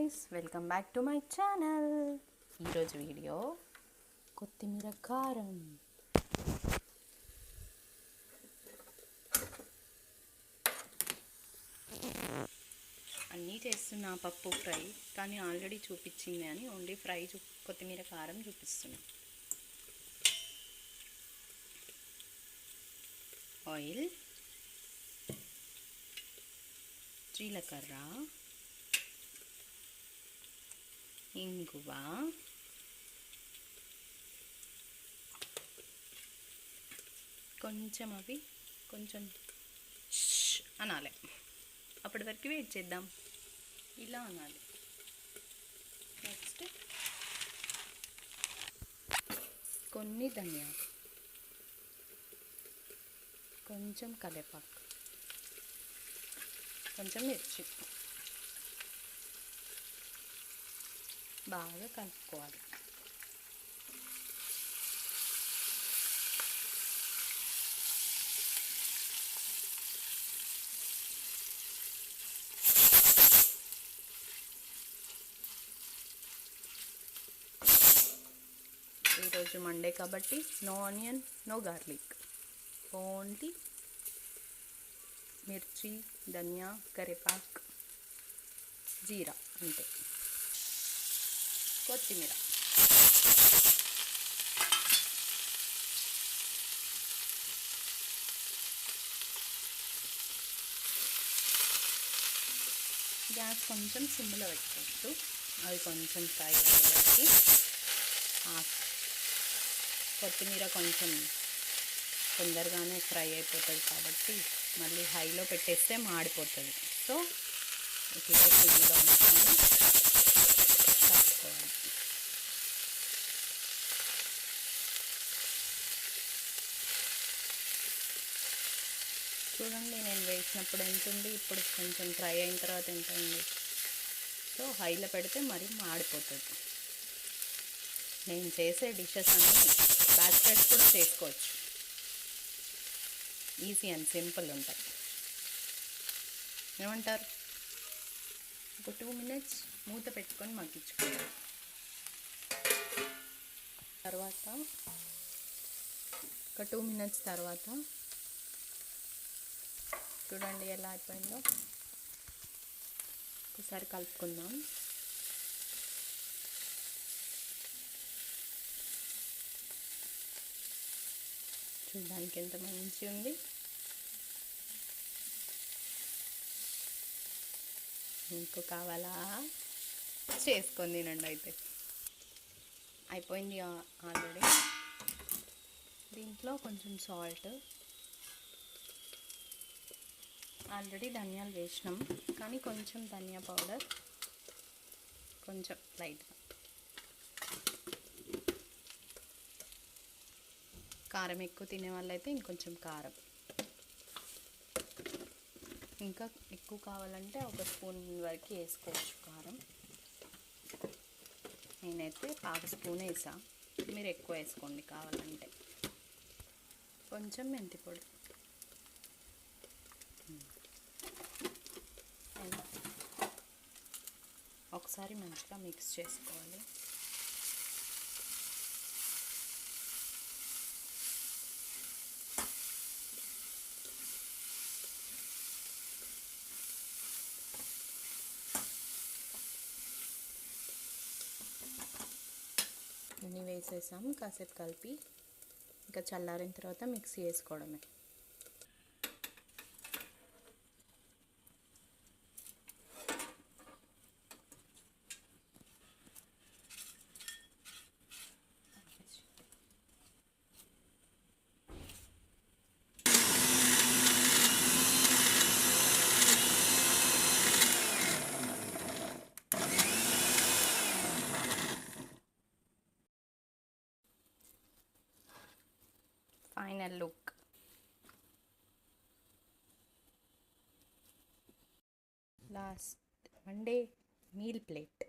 guys, welcome back to my channel. ఈరోజు video కొత్తిమీర కారం. అన్నీ చేస్తున్నా పప్పు ఫ్రై, కానీ ఆల్రెడీ చూపించింది అని ఓన్లీ ఫ్రై కొత్తిమీర కారం చూపిస్తున్నా. ఆయిల్, జీలకర్ర, ఇంగువ, కొంచెం అవి కొంచెం అనాలి. అప్పటి వరకు వెయిట్ చేద్దాం. ఇలా అనాలి. నెక్స్ట్ కొన్ని ధనియాలు, కొంచెం కరివేపాకు, కొంచెం మిర్చి, బాగా కలుపుకోవాలి. ఈరోజు మండే కాబట్టి no onion, no garlic, only మిర్చి, ధనియా, కరివేపాకు, జీరా అంతే. కొత్తిమీర, గ్యాస్ కొంచెం సిమ్లో పెట్టుకోవచ్చు. అవి కొంచెం ఫ్రై అయ్యేసరికి కొత్తిమీర కొంచెం తొందరగానే ఫ్రై అయిపోతుంది కాబట్టి మళ్ళీ హైలో పెట్టేస్తే మాడిపోతుంది. సో ఇట్లా సిమ్లో ఉంచుకొని కలుపుకోవాలి. చూడండి, నేను వేసినప్పుడు ఎంత ఉంది, ఇప్పుడు కొంచెం ఫ్రై అయిన తర్వాత ఎంత ఉంది. సో హైలో పెడితే మరి మాడిపోతుంది. నేను చేసే డిషెస్ అన్నీ బ్యాచిలర్స్ కూడా చేసుకోవచ్చు. ఈజీ అండ్ సింపుల్ ఉంటాయి. ఏమంటారు? ఒక 2 minutes మూత పెట్టుకొని మగ్గించుకోవాలి. తర్వాత ఒక 2 minutes తర్వాత చూడండి ఎలా అయిపోయిందో. ఒకసారి కలుపుకుందాం. చూడడానికి ఎంత మంచి ఉంది. మీకు కావాలా? చేసుకొని తినండి. అయితే అయిపోయింది ఆల్రెడీ. దీంట్లో కొంచెం సాల్ట్, ఆల్రెడీ ధనియాలు వేసినాం కానీ కొంచెం ధనియా పౌడర్, కొంచెం లైట్గా కారం. ఎక్కువ తినే వాళ్ళైతే ఇంకొంచెం కారం, ఇంకా ఎక్కువ కావాలంటే 1 స్పూన్ వరకు వేసుకోవచ్చు కారం. నేనైతే 1/2 స్పూన్ వేసా, మీరు ఎక్కువ వేసుకోండి కావాలంటే. కొంచెం మెంతి పొడి, ఒకసారి మంచిగా మిక్స్ చేసుకోవాలి. ఇన్ని వేసేసాం. కాసేపు కలిపి ఇంకా చల్లారిన తర్వాత మిక్సీ వేసుకోవడమే. Final look. Last Monday meal plate.